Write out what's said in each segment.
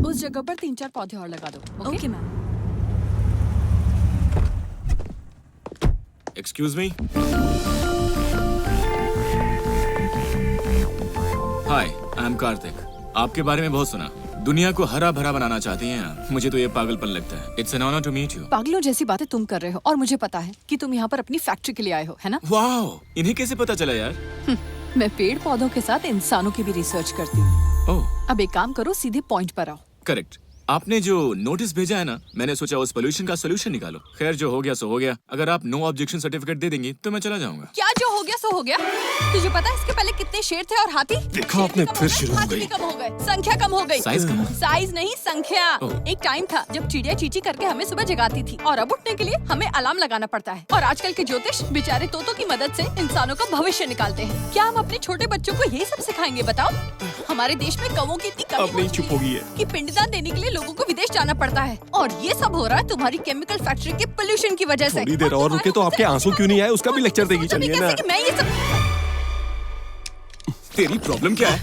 उस जगह पर 3-4 पौधे और लगा दो। Okay ma'am. Excuse me. Hi, I am Kartik. आपके बारे में बहुत सुना। दुनिया को हरा भरा बनाना चाहती हैं आप। मुझे तो ये पागलपन लगता है। It's an honour to meet you. पागलों जैसी बातें तुम कर रहे हो और मुझे पता है कि तुम यहाँ पर अपनी फैक्ट्री के लिए आए हो, है ना? वाओ, इन्हें कैसे पता चला यार? मैं पेड़ पौधों के साथ इंसानों की भी रिसर्च करती हूँ। ओह, अब एक काम करो, सीधे पॉइंट पर आओ। करेक्ट। आपने जो नोटिस भेजा है ना, मैंने सोचा उस पोल्यूशन का सोल्यूशन निकालो। खैर, जो हो गया सो हो गया। अगर आप नो ऑब्जेक्शन सर्टिफिकेट दे देंगी तो मैं चला जाऊंगा। क्या जो हो गया सो हो गया? तुझे पता है इसके पहले कितने शेर थे और हाथी? देखा आपने, फिर शुरू हो गई। कम हो गए, संख्या कम हो गई। साइज कम? साइज नहीं, संख्या। एक टाइम था जब चिड़िया चींची करके हमें सुबह जगाती थी और अब उठने के लिए हमें अलार्म लगाना पड़ता है। और आजकल के ज्योतिष बेचारे तोतों की मदद से इंसानों का भविष्य निकालते हैं। क्या हम अपने छोटे बच्चों को यही सब सिखाएंगे बताओ? हमारे देश में कौवों की इतनी कमी हो चुकी है कि पिंडदान देने के लिए लोगों को विदेश जाना पड़ता है। और ये सब हो रहा है तुम्हारी केमिकल फैक्ट्री के पोल्यूशन की वजह से। थोड़ी देर और रुके तो आपके आंसू क्यों नहीं आए, उसका भी लेक्चर देगी। चलिए ना। मैं ये सब तेरी प्रॉब्लम क्या है?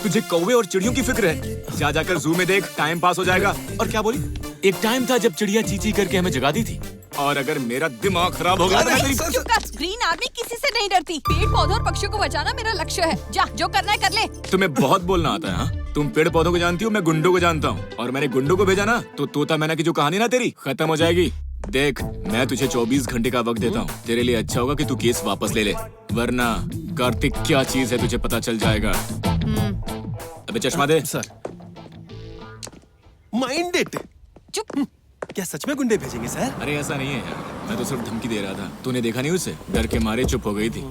तुझे कौवे और चिड़ियों की फिक्र है? जा जाकर जू में देख, टाइम पास हो जाएगा। और क्या बोली? एक टाइम था जब चिड़िया चींची करके हमें जगाती थी। और अगर मेरा दिमाग खराब होगा तो मैं तेरी... चुप कर। ग्रीन आर्मी किसी से नहीं डरती। पेड़ पौधों और पक्षियों को बचाना मेरा लक्ष्य है। जा, जो करना है कर ले। तुम्हें बहुत बोलना आता है, हाँ? तुम पेड़ पौधों को जानती हो, मैं गुंडों को जानता हूँ। और मैंने गुंडों को भेजा ना तो तोता मैना की जो कहानी ना तेरी खत्म हो जाएगी। देख, मैं तुझे 24 घंटे का वक्त देता हूँ। तेरे लिए अच्छा होगा कि तू केस वापस ले ले, वरना कार्तिक क्या चीज है तुझे पता चल जाएगा। अबे चश्मा दे। Sir, mind it. चुप। क्या सच में गुंडे भेजेंगे सर? अरे ऐसा नहीं है यार, मैं तो सिर्फ धमकी दे रहा था। तूने देखा नहीं उसे? डर के मारे चुप हो गई थी।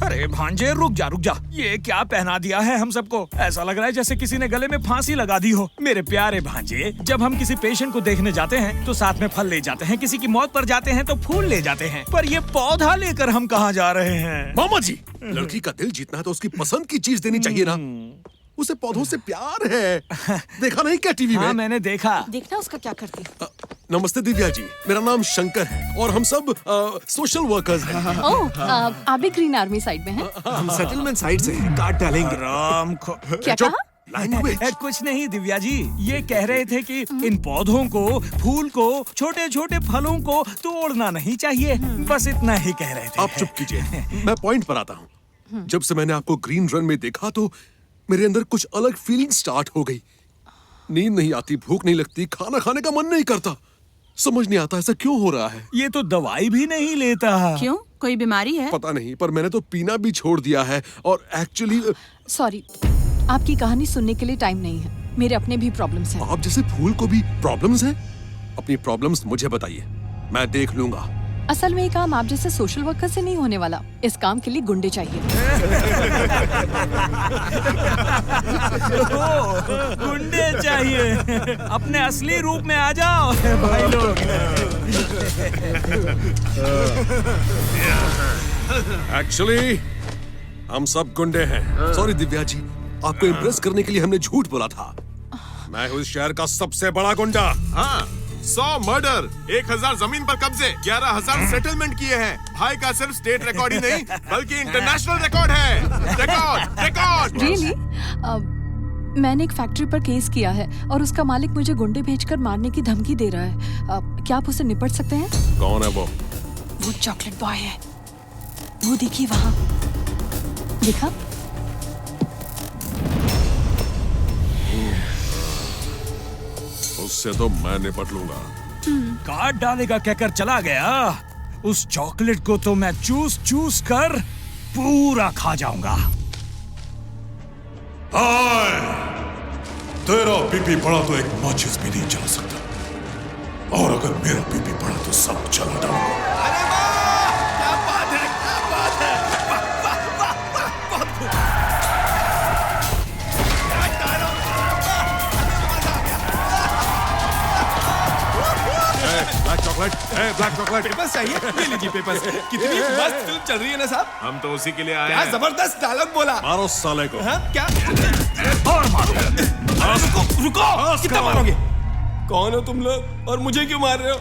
अरे भांजे, रुक जा। ये क्या पहना दिया है हम सबको? ऐसा लग रहा है जैसे किसी ने गले में फांसी लगा दी हो। मेरे प्यारे भांजे, जब हम किसी पेशेंट को देखने जाते हैं तो साथ में फल ले जाते हैं, किसी की मौत पर जाते हैं तो फूल ले जाते हैं, पर ये पौधा लेकर हम कहाँ जा रहे हैं? मामा जी, लड़की का दिल जीतना है तो उसकी पसंद की चीज देनी चाहिए ना। उसे पौधों से प्यार है। देखा नहीं क्या टीवी में? हाँ, मैंने देखा। देखना उसका क्या करती है। नमस्ते दिव्या जी, मेरा नाम शंकर है और हम सब सोशल वर्कर्स हैं। ओह, आप भी ग्रीन आर्मी साइड में हैं? हम सेटलमेंट साइड से हैं, काट डालेंगे। क्या कहा? कुछ नहीं दिव्या जी, ये कह रहे थे कि इन पौधों को, फूल को, छोटे छोटे फलों को तोड़ना नहीं चाहिए। बस इतना ही कह रहे थे। आप चुप कीजिए, मैं पॉइंट पर आता हूँ। जब से मैंने आपको ग्रीन रन में देखा तो मेरे अंदर कुछ अलग फीलिंग स्टार्ट हो गई। नींद नहीं आती, भूख नहीं लगती, खाना खाने का मन नहीं करता। समझ नहीं आता ऐसा क्यों हो रहा है। ये तो दवाई भी नहीं लेता। क्यों, कोई बीमारी है? पता नहीं, पर मैंने तो पीना भी छोड़ दिया है। और एक्चुअली सॉरी, आपकी कहानी सुनने के लिए टाइम नहीं है। मेरे अपने भी प्रॉब्लम्स हैं। आप जैसे फूल को भी प्रॉब्लम्स हैं? अपनी प्रॉब्लम्स मुझे बताइए, मैं देख लूंगा। असल में ये काम आप जैसे सोशल वर्कर से नहीं होने वाला। इस काम के लिए गुंडे चाहिए। गुंडे चाहिए? अपने असली रूप में आ जाओ भाई लोग। एक्चुअली हम सब गुंडे हैं। सॉरी दिव्या जी, आपको इम्प्रेस करने के लिए हमने झूठ बोला था। मैं हूँ इस शहर का सबसे बड़ा गुंडा। हाँ, 100 मर्डर, 1000 जमीन पर कब्जे, 11000 सेटलमेंट किए हैं। भाई का सिर्फ स्टेट रिकॉर्ड ही नहीं बल्कि इंटरनेशनल रिकॉर्ड है। रिकॉर्ड। रियली? मैंने एक फैक्ट्री पर केस किया है और उसका मालिक मुझे गुंडे भेजकर मारने की धमकी दे रहा है। क्या आप उसे निपट सकते हैं? कौन है वो? वो चॉकलेट बॉय है। वो देखिए वहाँ। देखा? उससे तो मैं निपट लूंगा। काट डालेगा कहकर चला गया। उस चॉकलेट को तो मैं चूस कर पूरा खा जाऊंगा। हाय, तेरा बीपी बढ़ा तो एक माचिस भी नहीं जला सकता, और अगर मेरा बीपी बढ़ा तो सब जला डालूंगा। अरे वाह, क्या बात है, क्या बात है। Black chocolate. पेपर्स चाहिए? ये लीजिए पेपर्स। कितनी मस्त फिल्म चल रही है ना साहब? हम तो उसी के लिए आए हैं। जबरदस्त डायलॉग बोला। मारो साले को। हाँ, क्या? और मारो। रुको, कितना मारोगे? कौन हो तुम लोग और मुझे क्यों मार रहे हो?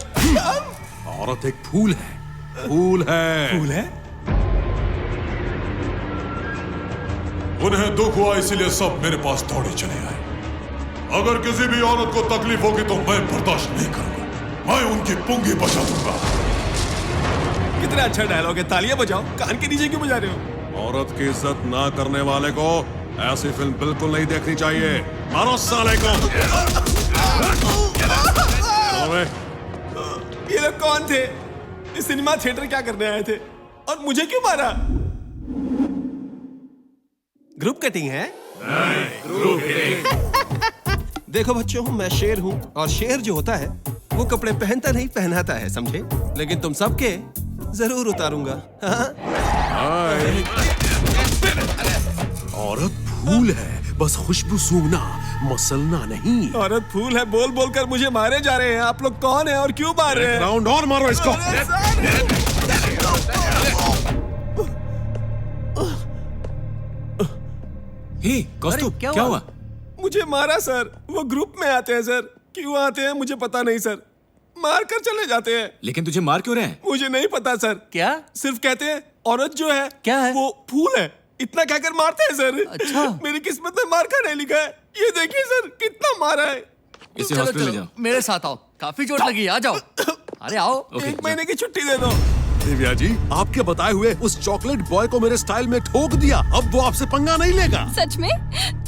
औरत एक फूल है। फूल है। फूल है? उन्हें दुख हुआ इसीलिए सब मेरे पास दौड़े चले आए। अगर किसी भी औरत को तकलीफ होगी तो मैं बर्दाश्त नहीं करूंगा, मैं उनकी पुंगी बचा दूंगा। कितना अच्छा डायलॉग है, तालियां बजाओ। कान के नीचे क्यों बजा रहे हो? औरत की इज्जत ना करने वाले को ऐसी फिल्म बिल्कुल नहीं देखनी चाहिए। मारो साले को। अबे, ये लोग कौन थे? इस सिनेमा थिएटर क्या करने आए थे और मुझे क्यों मारा? ग्रुप कटिंग है? देखो बच्चों, मैं शेर हूँ और शेर जो होता है वो कपड़े पहनता नहीं पहनाता है, समझे? लेकिन तुम सबके जरूर उतारूंगा। हाँ? औरत फूल है, बस खुशबू सूंघना, मसलना नहीं। औरत फूल है बोल बोल कर मुझे मारे जा रहे हैं। आप लोग कौन है और क्यों मार रहे हैं? राउंड और मारो इसको। हे कौस्तुभ, क्या हुआ? मुझे मारा सर। वो ग्रुप में आते हैं सर। क्यों आते हैं मुझे पता नहीं सर, मार कर चले जाते हैं। लेकिन तुझे मार क्यों रहे हैं? मुझे नहीं पता सर। क्या? सिर्फ कहते हैं औरत जो है क्या है? वो फूल है, इतना कहकर मारते हैं सर। अच्छा। मेरी किस्मत में मार का नहीं लिखा है। ये देखिए सर कितना मारा है। इसे चलो हॉस्पिटल ले चलो जाओ। मेरे साथ आओ, काफी चोट लगी, आ जाओ। अरे आओ। ओके, एक महीने की छुट्टी दे दो। दिव्या जी, आपके बताए हुए उस चॉकलेट बॉय को मेरे स्टाइल में ठोक दिया। अब वो आपसे पंगा नहीं लेगा। सच में?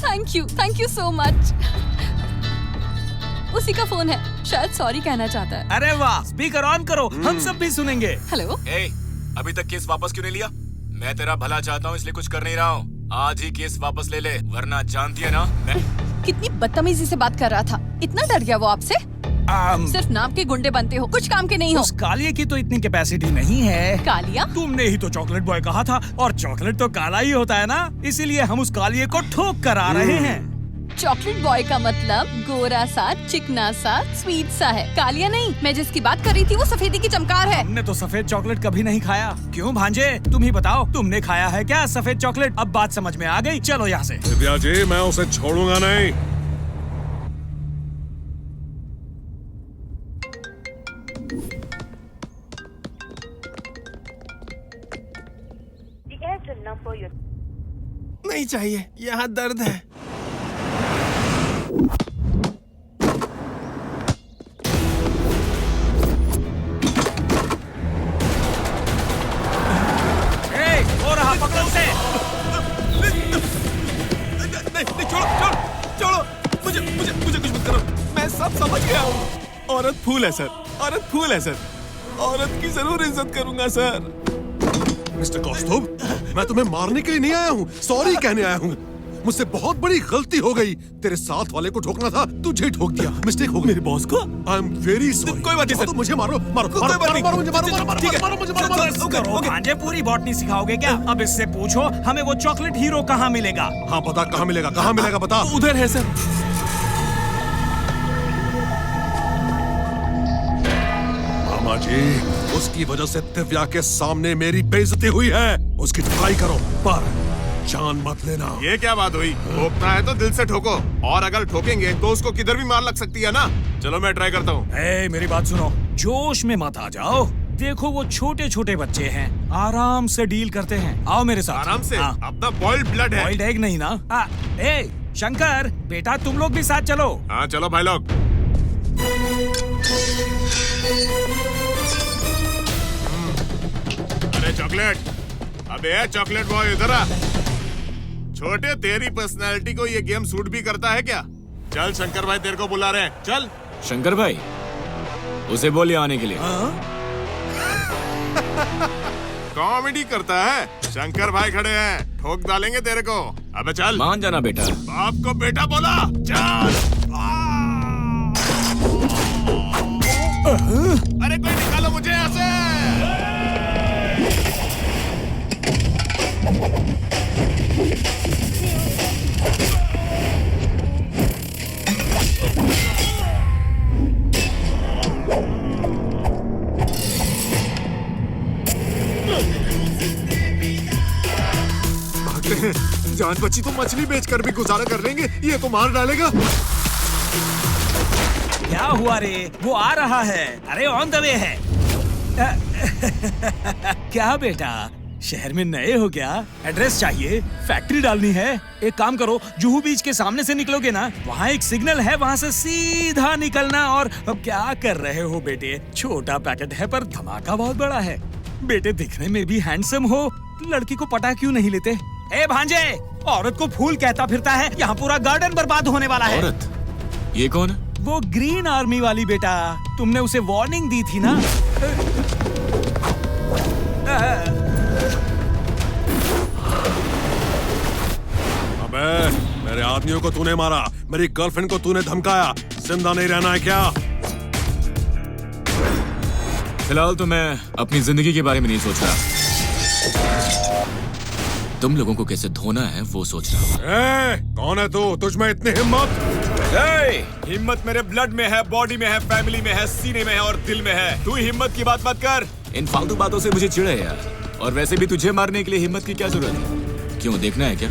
Thank you so much. उसी का फोन है, शायद सॉरी कहना चाहता है। अरे वाह, स्पीकर ऑन करो, हम सब भी सुनेंगे। हेलो। ए, अभी तक केस वापस क्यों नहीं लिया? मैं तेरा भला चाहता हूँ इसलिए कुछ कर नहीं रहा हूँ। आज ही केस वापस ले ले, वरना जानती है ना मैं। कितनी बदतमीजी से बात कर रहा था। इतना डर गया वो आपसे? सिर्फ नाम के गुंडे बनते हो, कुछ काम के नहीं हो। उस कालिया की तो इतनी कैपेसिटी नहीं है। कालिया? तुमने ही तो चॉकलेट बॉय कहा था और चॉकलेट तो काला ही होता है ना, इसीलिए हम उस कालिये को ठोक कर आ रहे हैं। चॉकलेट बॉय का मतलब गोरा सा, चिकना सा, स्वीट सा है। कालिया नहीं, मैं जिसकी बात कर रही थी वो सफेदी की चमकार है। हमने तो सफेद चॉकलेट कभी नहीं खाया। क्यों भांजे, तुम ही बताओ, तुमने खाया है क्या सफेद चॉकलेट? अब बात समझ में आ गई, चलो यहाँ से। दिव्या जी, मैं उसे छोड़ूंगा नहीं। नहीं चाहिए, यहाँ दर्द है। हो रहा, पकड़ो उसे। नहीं, छोड़ो, मुझे कुछ मत करो। मैं सब समझ गया हूँ। औरत फूल है सर, औरत फूल है सर। औरत की जरूर इज्जत करूंगा सर। मिस्टर कौस्तुभ, मैं तुम्हें मारने के लिए नहीं आया हूँ, सॉरी कहने आया हूँ। मुझसे बहुत बड़ी गलती हो गई। तेरे साथ वाले को ठोकना था, तुझे ठोक दिया। मिस्टेक हो गई। मेरे बॉस को? I am very sorry. कोई बात नहीं सर। तो मुझे मारो, मारो, कोई बात नहीं। मारो मुझे, मारो, ठीक है। मारो मुझे, मारो। करो भांजे, पूरी बॉटनी सिखाओगे क्या? अब इससे पूछो हमें वो चॉकलेट हीरो कहाँ मिलेगा? हाँ बता, कहाँ मिलेगा, कहाँ मिलेगा बता। उधर है सर। मामा जी, उसकी वजह से दिव्या के सामने मेरी बेइज्जती हुई है। उसकी ट्राई करो पर जान मत लेना। ये क्या बात हुई? ठोकना है तो दिल से ठोको, और अगर ठोकेंगे तो उसको किधर भी मार लग सकती है ना। चलो मैं ट्राई करता हूँ। मेरी बात सुनो, जोश में मत आ जाओ। देखो वो छोटे छोटे बच्चे हैं, आराम से डील करते हैं। आओ मेरे साथ। आराम से? हाँ। अपना बॉइल्ड ब्लड है। बॉइल्ड एग नहीं ना? शंकर बेटा, तुम लोग भी साथ चलो। हाँ चलो भाई लोग। अरे चॉकलेट, अबे चॉकलेट बॉय इधर आ। छोटे, तेरी पर्सनैलिटी को ये गेम सूट भी करता है क्या? चल शंकर भाई तेरे को बुला रहे हैं, चल। शंकर भाई, उसे बोलिए आने के लिए। कॉमेडी करता है। शंकर भाई खड़े हैं, ठोक डालेंगे तेरे को। अबे चल। मान जाना बेटा। बाप को बेटा बोला, चल। अरे कोई निकालो मुझे यहाँ से। जान बची तो मछली बेचकर भी गुजारा कर लेंगे, ये तो मार डालेगा। क्या हुआ रे? वो आ रहा है। अरे ऑन द वे है। क्या बेटा, शहर में नए हो क्या? एड्रेस चाहिए, फैक्ट्री डालनी है। एक काम करो, जुहू बीच के सामने से निकलोगे ना, वहाँ एक सिग्नल है, वहाँ से सीधा निकलना। और अब क्या कर रहे हो बेटे? छोटा पैकेट है पर धमाका बहुत बड़ा है। बेटे दिखने में भी हैंडसम हो, लड़की को पटा क्यों नहीं लेते? ए भांजे, औरत को फूल कहता फिरता है, यहाँ पूरा गार्डन बर्बाद होने वाला है। औरत? ये कौन है? वो ग्रीन आर्मी वाली बेटा, तुमने उसे वार्निंग दी थी ना? अबे, मेरे आदमियों को तूने मारा, मेरी गर्लफ्रेंड को तूने धमकाया, जिंदा नहीं रहना है क्या? फिलहाल तो मैं अपनी जिंदगी के बारे में नहीं सोच रहा, तुम लोगों को कैसे धोना है वो सोच रहा हूँ। कौन है तू? तुझ में इतनी हिम्मत? हिम्मत मेरे ब्लड में है, बॉडी में है, फैमिली में है, सीने में है और दिल में है। तू हिम्मत की बात मत कर। इन फालतू बातों से मुझे चिढ़ है यार। और वैसे भी तुझे मारने के लिए हिम्मत की क्या जरूरत है? क्यों, देखना है क्या?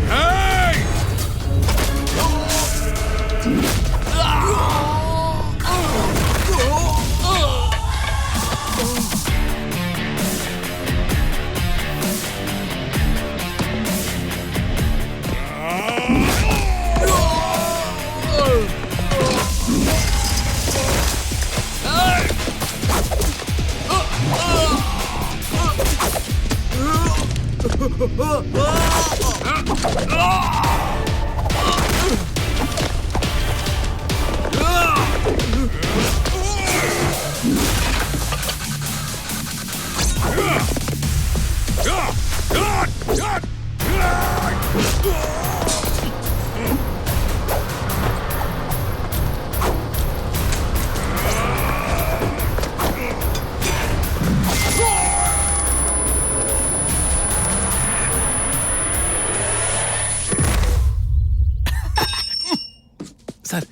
सर,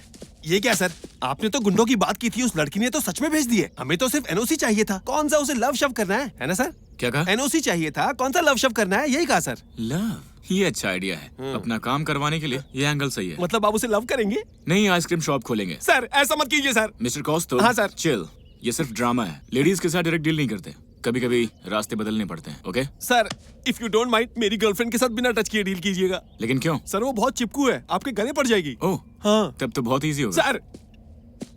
ये क्या सर? आपने तो गुंडों की बात की थी, उस लड़की ने तो सच में भेज दिए। हमें तो सिर्फ एनओसी चाहिए था। कौन सा उसे लव शव करना है ना सर? क्या कहा? एनओसी चाहिए था, कौन सा लव शव करना है, यही कहा सर। लव? ये अच्छा आइडिया है। अपना काम करवाने के लिए ये एंगल सही है। मतलब आप उसे लव करेंगे? नहीं, आइसक्रीम शॉप खोलेंगे। सर ऐसा मत कीजिए सर। मिस्टर कॉस्तो। हाँ सर। चिल, ये सिर्फ ड्रामा है। लेडीज के साथ डायरेक्ट डील नहीं करते, कभी कभी रास्ते बदलने पड़ते हैं। Okay sir, if you don't mind, मेरी गर्लफ्रेंड के साथ बिना टच किए डील कीजिएगा। लेकिन क्यों? सर वो बहुत चिपकू है, आपके गले पड़ जाएगी। ओह हाँ तब तो बहुत इजी होगा। सर,